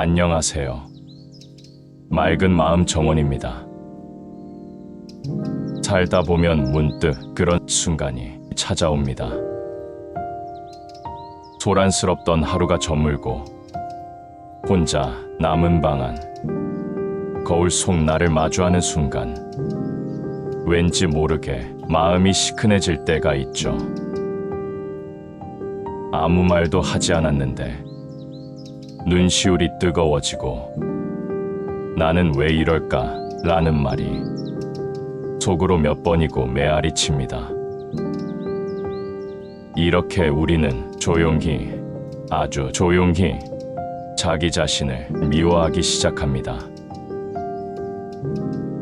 안녕하세요. 맑은 마음 정원입니다. 살다 보면 문득 그런 순간이 찾아옵니다. 소란스럽던 하루가 저물고 혼자 남은 방 안 거울 속 나를 마주하는 순간 왠지 모르게 마음이 시큰해질 때가 있죠. 아무 말도 하지 않았는데 눈시울이 뜨거워지고 나는 왜 이럴까 라는 말이 속으로 몇 번이고 메아리 칩니다. 이렇게 우리는 조용히, 아주 조용히 자기 자신을 미워하기 시작합니다.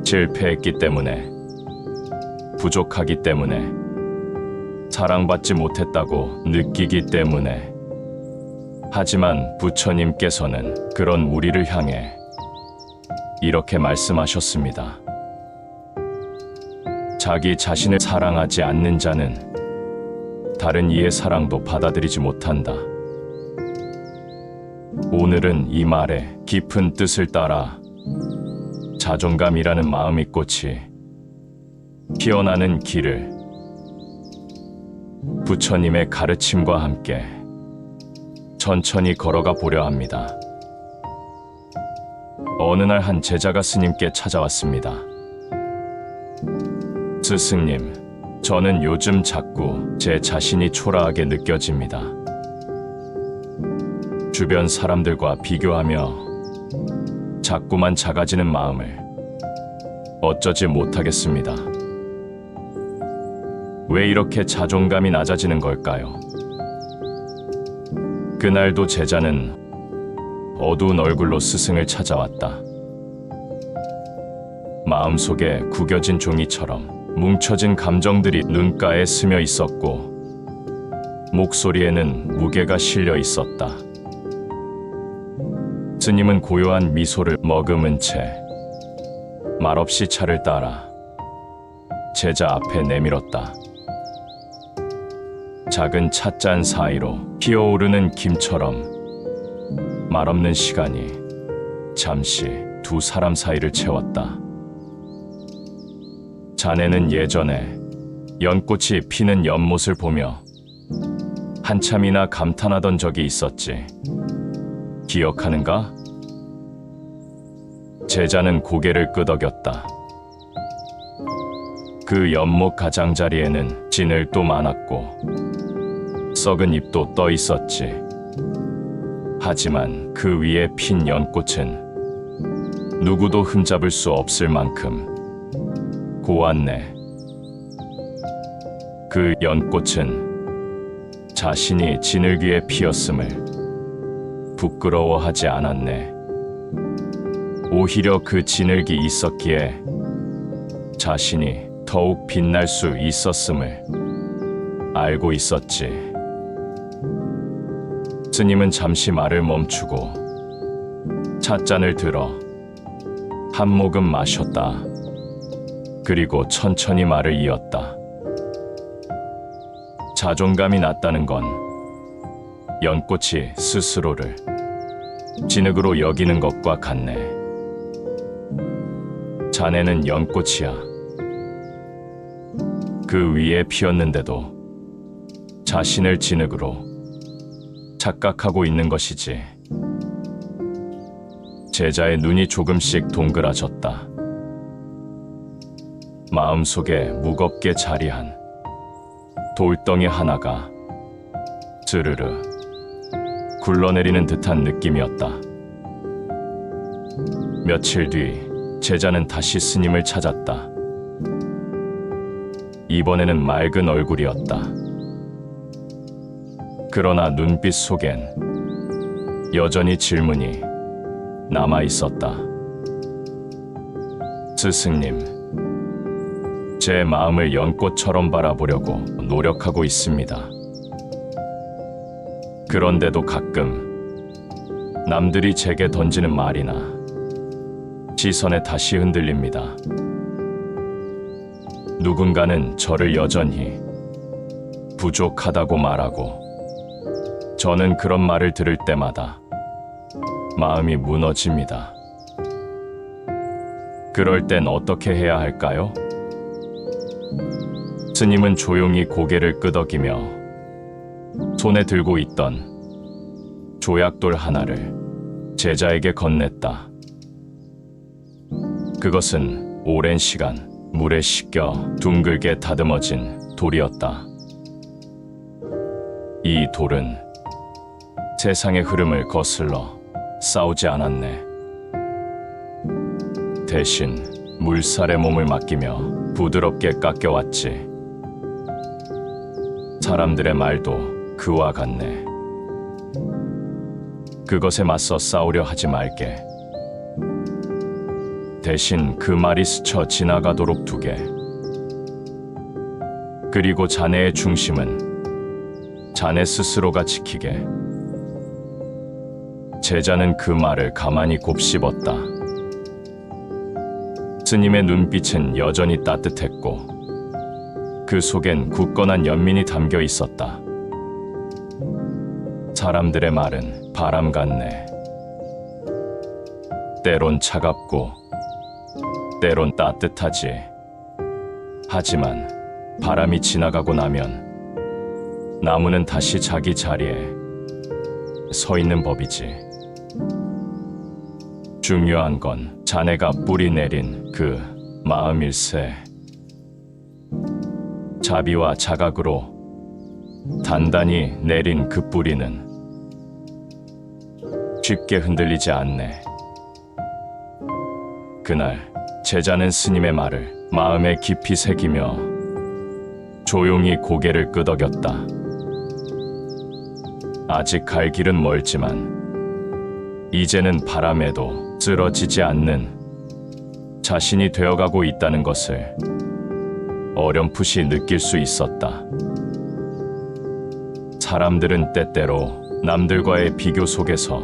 실패했기 때문에, 부족하기 때문에, 사랑받지 못했다고 느끼기 때문에. 하지만 부처님께서는 그런 우리를 향해 이렇게 말씀하셨습니다. 자기 자신을 사랑하지 않는 자는 다른 이의 사랑도 받아들이지 못한다. 오늘은 이 말의 깊은 뜻을 따라 자존감이라는 마음의 꽃이 피어나는 길을 부처님의 가르침과 함께 천천히 걸어가 보려 합니다. 어느 날 한 제자가 스님께 찾아왔습니다. 스승님, 저는 요즘 자꾸 제 자신이 초라하게 느껴집니다. 주변 사람들과 비교하며 자꾸만 작아지는 마음을 어쩌지 못하겠습니다. 왜 이렇게 자존감이 낮아지는 걸까요? 그날도 제자는 어두운 얼굴로 스승을 찾아왔다. 마음속에 구겨진 종이처럼 뭉쳐진 감정들이 눈가에 스며 있었고 목소리에는 무게가 실려 있었다. 스님은 고요한 미소를 머금은 채 말없이 차를 따라 제자 앞에 내밀었다. 작은 찻잔 사이로 피어오르는 김처럼 말없는 시간이 잠시 두 사람 사이를 채웠다. 자네는 예전에 연꽃이 피는 연못을 보며 한참이나 감탄하던 적이 있었지. 기억하는가? 제자는 고개를 끄덕였다. 그 연못 가장자리에는 진흙도 많았고 썩은 잎도 떠 있었지. 하지만 그 위에 핀 연꽃은 누구도 흠잡을 수 없을 만큼 고왔네. 그 연꽃은 자신이 진흙 위에 피었음을 부끄러워하지 않았네. 오히려 그 진흙이 있었기에 자신이 더욱 빛날 수 있었음을 알고 있었지. 스님은 잠시 말을 멈추고 찻잔을 들어 한 모금 마셨다. 그리고 천천히 말을 이었다. 자존감이 낮다는 건 연꽃이 스스로를 진흙으로 여기는 것과 같네. 자네는 연꽃이야. 그 위에 피었는데도 자신을 진흙으로 착각하고 있는 것이지. 제자의 눈이 조금씩 동그라졌다. 마음속에 무겁게 자리한 돌덩이 하나가 스르르 굴러내리는 듯한 느낌이었다. 며칠 뒤 제자는 다시 스님을 찾았다. 이번에는 맑은 얼굴이었다. 그러나 눈빛 속엔 여전히 질문이 남아 있었다. 스승님, 제 마음을 연꽃처럼 바라보려고 노력하고 있습니다. 그런데도 가끔 남들이 제게 던지는 말이나 시선에 다시 흔들립니다. 누군가는 저를 여전히 부족하다고 말하고 저는 그런 말을 들을 때마다 마음이 무너집니다. 그럴 땐 어떻게 해야 할까요? 스님은 조용히 고개를 끄덕이며 손에 들고 있던 조약돌 하나를 제자에게 건넸다. 그것은 오랜 시간 물에 씻겨 둥글게 다듬어진 돌이었다. 이 돌은 세상의 흐름을 거슬러 싸우지 않았네. 대신 물살에 몸을 맡기며 부드럽게 깎여왔지. 사람들의 말도 그와 같네. 그것에 맞서 싸우려 하지 말게. 대신 그 말이 스쳐 지나가도록 두게. 그리고 자네의 중심은 자네 스스로가 지키게. 제자는 그 말을 가만히 곱씹었다. 스님의 눈빛은 여전히 따뜻했고 그 속엔 굳건한 연민이 담겨 있었다. 사람들의 말은 바람 같네. 때론 차갑고 때론 따뜻하지. 하지만 바람이 지나가고 나면 나무는 다시 자기 자리에 서 있는 법이지. 중요한 건 자네가 뿌리 내린 그 마음일세. 자비와 자각으로 단단히 내린 그 뿌리는 쉽게 흔들리지 않네. 그날 제자는 스님의 말을 마음에 깊이 새기며 조용히 고개를 끄덕였다. 아직 갈 길은 멀지만 이제는 바람에도 쓰러지지 않는 자신이 되어가고 있다는 것을 어렴풋이 느낄 수 있었다. 사람들은 때때로 남들과의 비교 속에서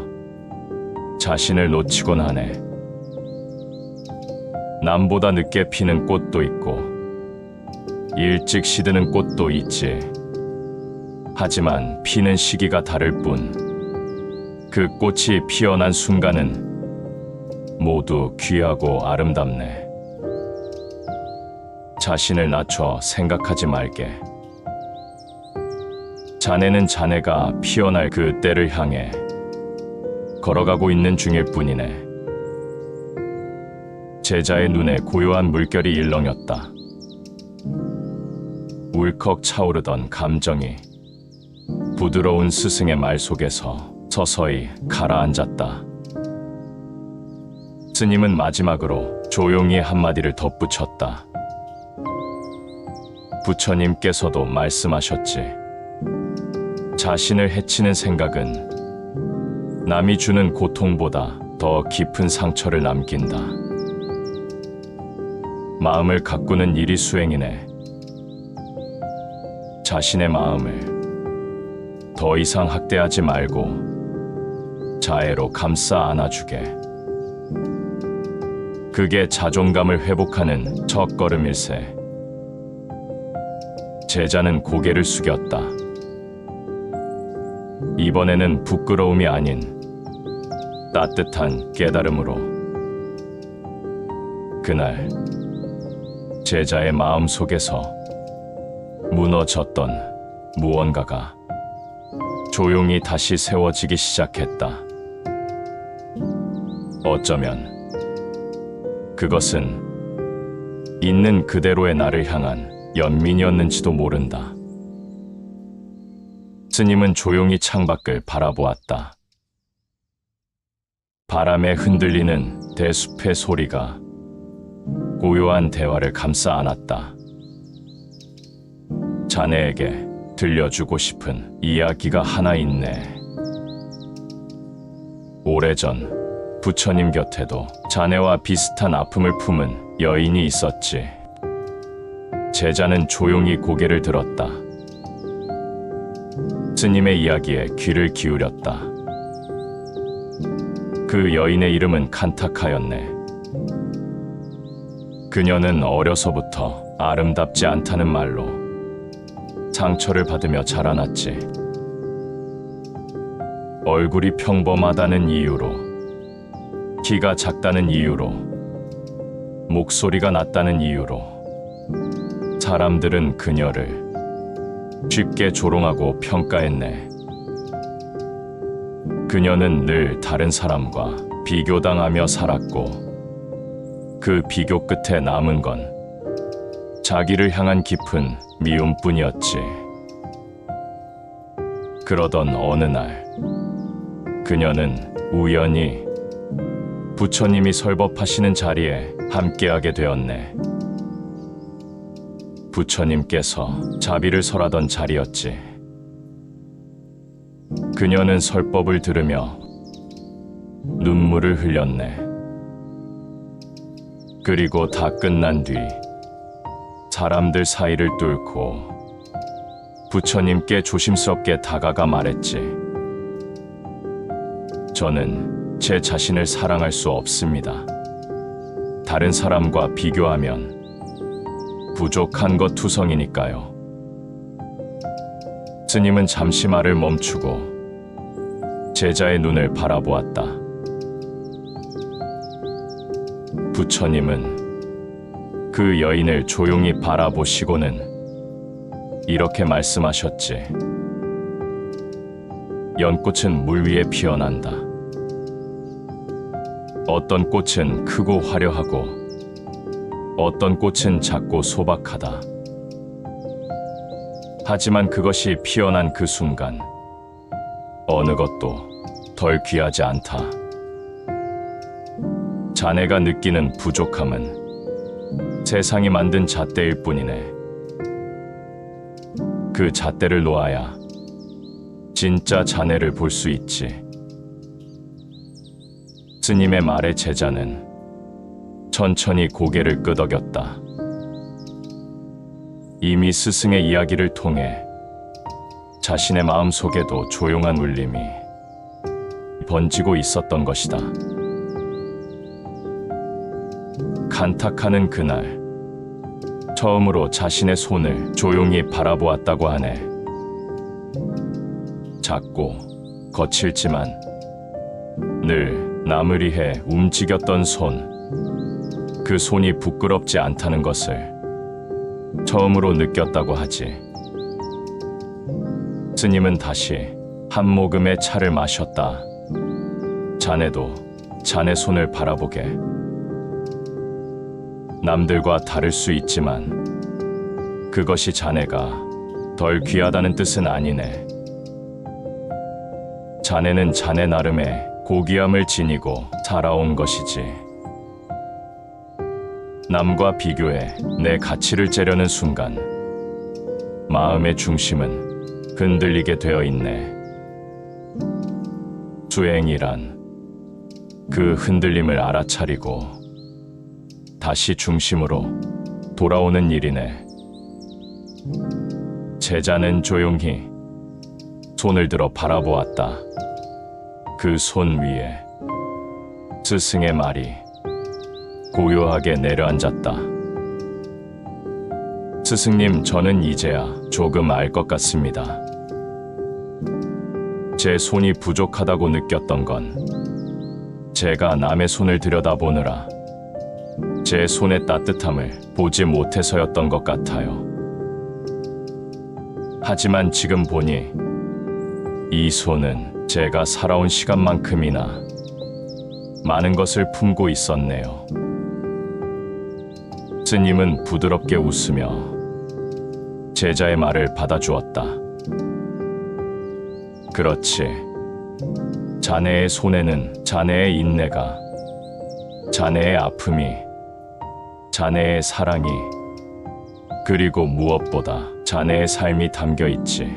자신을 놓치곤 하네. 남보다 늦게 피는 꽃도 있고 일찍 시드는 꽃도 있지. 하지만 피는 시기가 다를 뿐 그 꽃이 피어난 순간은 모두 귀하고 아름답네. 자신을 낮춰 생각하지 말게. 자네는 자네가 피어날 그 때를 향해 걸어가고 있는 중일 뿐이네. 제자의 눈에 고요한 물결이 일렁였다. 울컥 차오르던 감정이 부드러운 스승의 말 속에서 서서히 가라앉았다. 스님은 마지막으로 조용히 한마디를 덧붙였다. 부처님께서도 말씀하셨지. 자신을 해치는 생각은 남이 주는 고통보다 더 깊은 상처를 남긴다. 마음을 가꾸는 일이 수행이네. 자신의 마음을 더 이상 학대하지 말고 자애로 감싸 안아주게. 그게 자존감을 회복하는 첫걸음일세. 제자는 고개를 숙였다. 이번에는 부끄러움이 아닌 따뜻한 깨달음으로. 그날 제자의 마음 속에서 무너졌던 무언가가 조용히 다시 세워지기 시작했다. 어쩌면 그것은 있는 그대로의 나를 향한 연민이었는지도 모른다. 스님은 조용히 창밖을 바라보았다. 바람에 흔들리는 대숲의 소리가 고요한 대화를 감싸 안았다. 자네에게 들려주고 싶은 이야기가 하나 있네. 오래전 부처님 곁에도 자네와 비슷한 아픔을 품은 여인이 있었지. 제자는 조용히 고개를 들었다. 스님의 이야기에 귀를 기울였다. 그 여인의 이름은 칸타카였네. 그녀는 어려서부터 아름답지 않다는 말로 상처를 받으며 자라났지. 얼굴이 평범하다는 이유로 키가 작다는 이유로, 목소리가 낮다는 이유로 사람들은 그녀를 쉽게 조롱하고 평가했네. 그녀는 늘 다른 사람과 비교당하며 살았고, 그 비교 끝에 남은 건 자기를 향한 깊은 미움뿐이었지. 그러던 어느 날, 그녀는 우연히 부처님이 설법하시는 자리에 함께하게 되었네. 부처님께서 자비를 설하던 자리였지. 그녀는 설법을 들으며 눈물을 흘렸네. 그리고 다 끝난 뒤 사람들 사이를 뚫고 부처님께 조심스럽게 다가가 말했지. 저는 제 자신을 사랑할 수 없습니다. 다른 사람과 비교하면 부족한 것 투성이니까요. 스님은 잠시 말을 멈추고 제자의 눈을 바라보았다. 부처님은 그 여인을 조용히 바라보시고는 이렇게 말씀하셨지. 연꽃은 물 위에 피어난다. 어떤 꽃은 크고 화려하고 어떤 꽃은 작고 소박하다. 하지만 그것이 피어난 그 순간 어느 것도 덜 귀하지 않다. 자네가 느끼는 부족함은 세상이 만든 잣대일 뿐이네. 그 잣대를 놓아야 진짜 자네를 볼 수 있지. 스님의 말에 제자는 천천히 고개를 끄덕였다. 이미 스승의 이야기를 통해 자신의 마음속에도 조용한 울림이 번지고 있었던 것이다. 간탁하는 그날, 처음으로 자신의 손을 조용히 바라보았다고 하네. 작고 거칠지만 늘 남을 위해 움직였던 손, 그 손이 부끄럽지 않다는 것을 처음으로 느꼈다고 하지. 스님은 다시 한 모금의 차를 마셨다. 자네도 자네 손을 바라보게. 남들과 다를 수 있지만 그것이 자네가 덜 귀하다는 뜻은 아니네. 자네는 자네 나름의 고귀함을 지니고 살아온 것이지. 남과 비교해 내 가치를 재려는 순간 마음의 중심은 흔들리게 되어 있네. 수행이란 그 흔들림을 알아차리고 다시 중심으로 돌아오는 일이네. 제자는 조용히 손을 들어 바라보았다. 그 손 위에 스승의 말이 고요하게 내려앉았다. 스승님, 저는 이제야 조금 알 것 같습니다. 제 손이 부족하다고 느꼈던 건 제가 남의 손을 들여다보느라 제 손의 따뜻함을 보지 못해서였던 것 같아요. 하지만 지금 보니 이 손은 제가 살아온 시간만큼이나 많은 것을 품고 있었네요. 스님은 부드럽게 웃으며 제자의 말을 받아주었다. 그렇지. 자네의 손에는 자네의 인내가, 자네의 아픔이, 자네의 사랑이, 그리고 무엇보다 자네의 삶이 담겨 있지.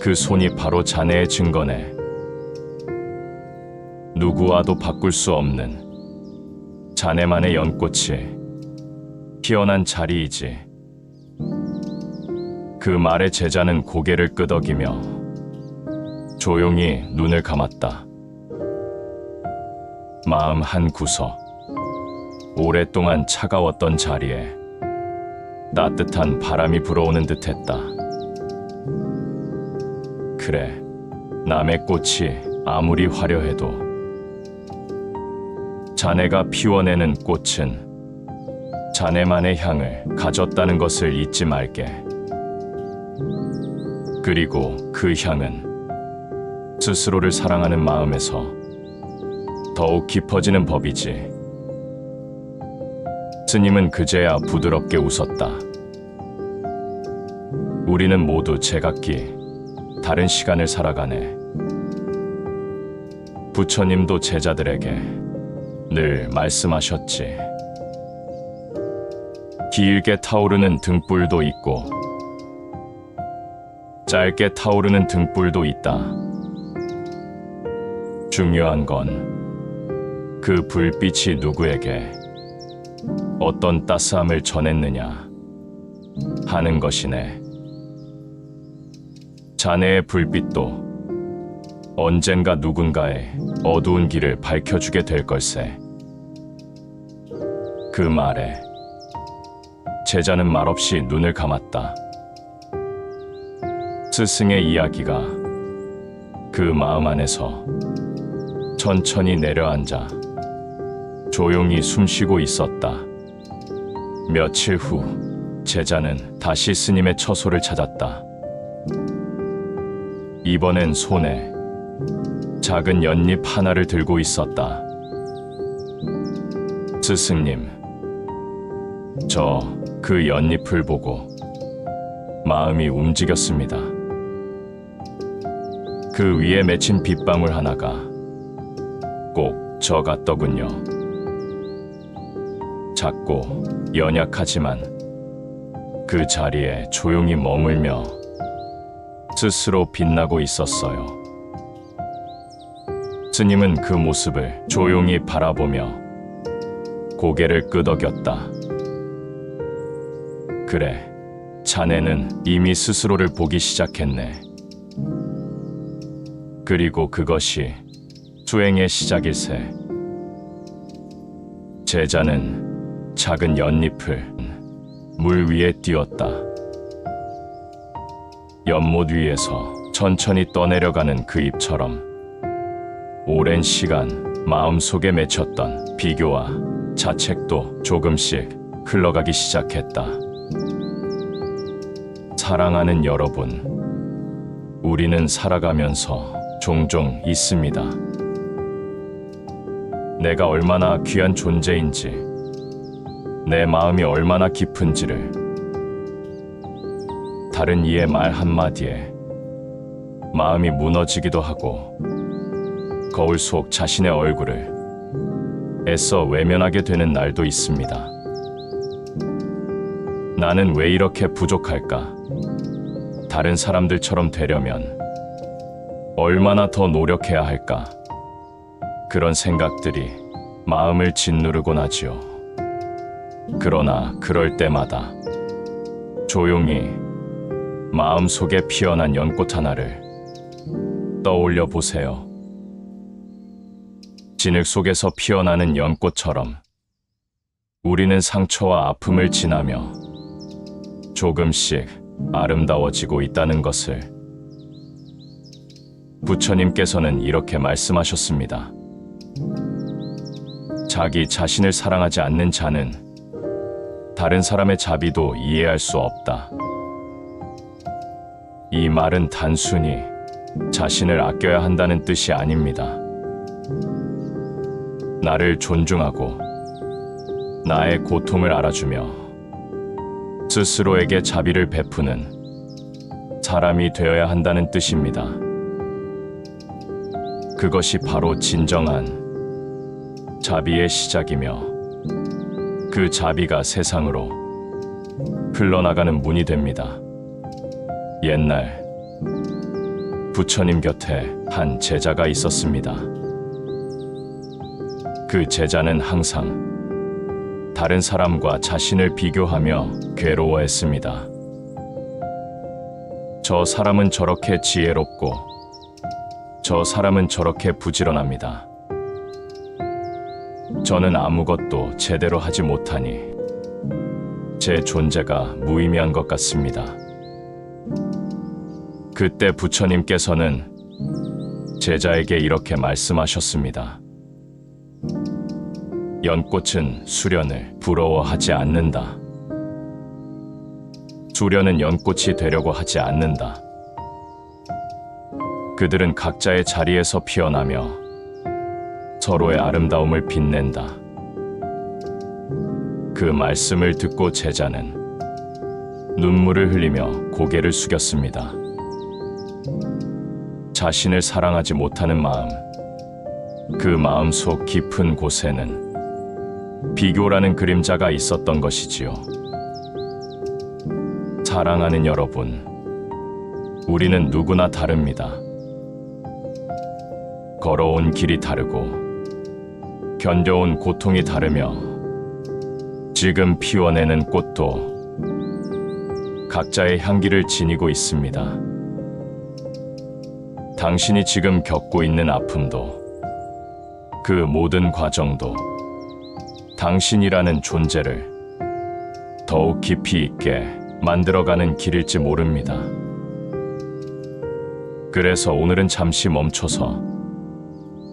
그 손이 바로 자네의 증거네. 누구와도 바꿀 수 없는 자네만의 연꽃이 피어난 자리이지. 그 말에 제자는 고개를 끄덕이며 조용히 눈을 감았다. 마음 한 구석, 오랫동안 차가웠던 자리에 따뜻한 바람이 불어오는 듯했다. 그래, 남의 꽃이 아무리 화려해도 자네가 피워내는 꽃은 자네만의 향을 가졌다는 것을 잊지 말게. 그리고 그 향은 스스로를 사랑하는 마음에서 더욱 깊어지는 법이지. 스님은 그제야 부드럽게 웃었다. 우리는 모두 제각기 다른 시간을 살아가네. 부처님도 제자들에게 늘 말씀하셨지. 길게 타오르는 등불도 있고 짧게 타오르는 등불도 있다. 중요한 건 그 불빛이 누구에게 어떤 따스함을 전했느냐 하는 것이네. 자네의 불빛도 언젠가 누군가의 어두운 길을 밝혀주게 될 걸세. 그 말에 제자는 말없이 눈을 감았다. 스승의 이야기가 그 마음 안에서 천천히 내려앉아 조용히 숨쉬고 있었다. 며칠 후 제자는 다시 스님의 처소를 찾았다. 이번엔 손에 작은 연잎 하나를 들고 있었다. 스승님, 저 그 연잎을 보고 마음이 움직였습니다. 그 위에 맺힌 빗방울 하나가 꼭 저 같더군요. 작고 연약하지만 그 자리에 조용히 머물며 스스로 빛나고 있었어요. 스님은 그 모습을 조용히 바라보며 고개를 끄덕였다. 그래, 자네는 이미 스스로를 보기 시작했네. 그리고 그것이 수행의 시작일세. 제자는 작은 연잎을 물 위에 띄웠다. 연못 위에서 천천히 떠내려가는 그 잎처럼 오랜 시간 마음속에 맺혔던 비교와 자책도 조금씩 흘러가기 시작했다. 사랑하는 여러분, 우리는 살아가면서 종종 있습니다. 내가 얼마나 귀한 존재인지, 내 마음이 얼마나 깊은지를 다른 이의 말 한마디에 마음이 무너지기도 하고 거울 속 자신의 얼굴을 애써 외면하게 되는 날도 있습니다. 나는 왜 이렇게 부족할까? 다른 사람들처럼 되려면 얼마나 더 노력해야 할까? 그런 생각들이 마음을 짓누르곤 하지요. 그러나 그럴 때마다 조용히 마음속에 피어난 연꽃 하나를 떠올려 보세요. 진흙 속에서 피어나는 연꽃처럼 우리는 상처와 아픔을 지나며 조금씩 아름다워지고 있다는 것을. 부처님께서는 이렇게 말씀하셨습니다. 자기 자신을 사랑하지 않는 자는 다른 사람의 자비도 이해할 수 없다. 이 말은 단순히 자신을 아껴야 한다는 뜻이 아닙니다. 나를 존중하고 나의 고통을 알아주며 스스로에게 자비를 베푸는 사람이 되어야 한다는 뜻입니다. 그것이 바로 진정한 자비의 시작이며 그 자비가 세상으로 흘러나가는 문이 됩니다. 옛날 부처님 곁에 한 제자가 있었습니다. 그 제자는 항상 다른 사람과 자신을 비교하며 괴로워했습니다. 저 사람은 저렇게 지혜롭고 저 사람은 저렇게 부지런합니다. 저는 아무것도 제대로 하지 못하니 제 존재가 무의미한 것 같습니다. 그때 부처님께서는 제자에게 이렇게 말씀하셨습니다. 연꽃은 수련을 부러워하지 않는다. 수련은 연꽃이 되려고 하지 않는다. 그들은 각자의 자리에서 피어나며 서로의 아름다움을 빛낸다. 그 말씀을 듣고 제자는 눈물을 흘리며 고개를 숙였습니다. 자신을 사랑하지 못하는 마음, 그 마음속 깊은 곳에는 비교라는 그림자가 있었던 것이지요. 사랑하는 여러분, 우리는 누구나 다릅니다. 걸어온 길이 다르고 견뎌온 고통이 다르며 지금 피워내는 꽃도 각자의 향기를 지니고 있습니다. 당신이 지금 겪고 있는 아픔도 그 모든 과정도 당신이라는 존재를 더욱 깊이 있게 만들어가는 길일지 모릅니다. 그래서 오늘은 잠시 멈춰서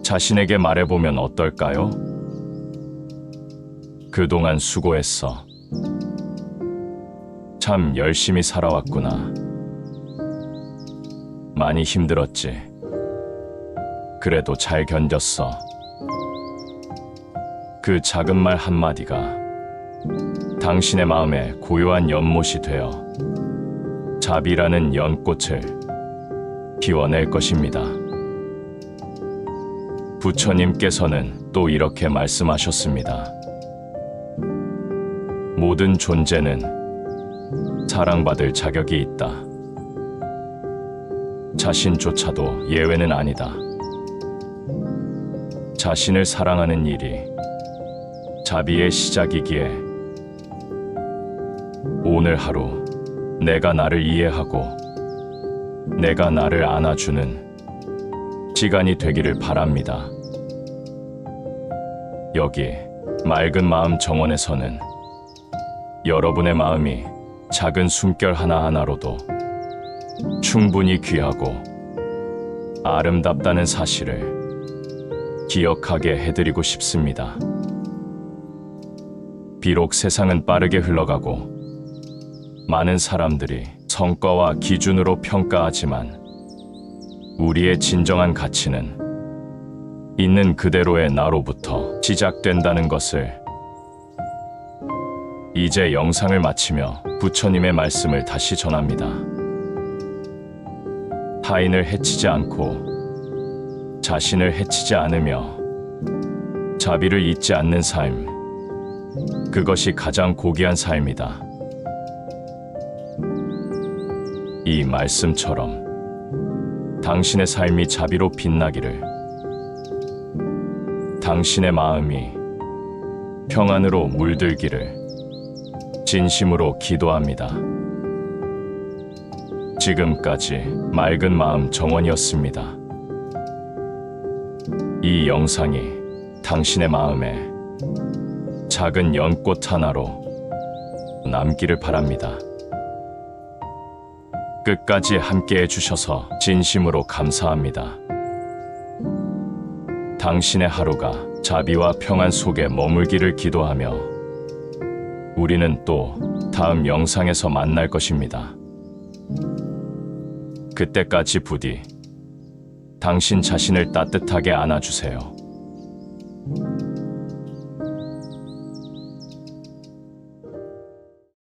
자신에게 말해보면 어떨까요? 그동안 수고했어. 참 열심히 살아왔구나. 많이 힘들었지. 그래도 잘 견뎠어. 그 작은 말 한마디가 당신의 마음에 고요한 연못이 되어 자비라는 연꽃을 피워낼 것입니다. 부처님께서는 또 이렇게 말씀하셨습니다. 모든 존재는 사랑받을 자격이 있다. 자신조차도 예외는 아니다. 자신을 사랑하는 일이 자비의 시작이기에 오늘 하루 내가 나를 이해하고 내가 나를 안아주는 시간이 되기를 바랍니다. 여기 맑은 마음 정원에서는 여러분의 마음이 작은 숨결 하나하나로도 충분히 귀하고 아름답다는 사실을 기억하게 해드리고 싶습니다. 비록 세상은 빠르게 흘러가고 많은 사람들이 성과와 기준으로 평가하지만 우리의 진정한 가치는 있는 그대로의 나로부터 시작된다는 것을 이제 영상을 마치며 부처님의 말씀을 다시 전합니다. 타인을 해치지 않고 자신을 해치지 않으며 자비를 잊지 않는 삶, 그것이 가장 고귀한 삶이다. 이 말씀처럼 당신의 삶이 자비로 빛나기를, 당신의 마음이 평안으로 물들기를 진심으로 기도합니다. 지금까지 맑은 마음 정원이었습니다. 이 영상이 당신의 마음에 작은 연꽃 하나로 남기를 바랍니다. 끝까지 함께 해주셔서 진심으로 감사합니다. 당신의 하루가 자비와 평안 속에 머물기를 기도하며 우리는 또 다음 영상에서 만날 것입니다. 그때까지 부디 당신 자신을 따뜻하게 안아주세요.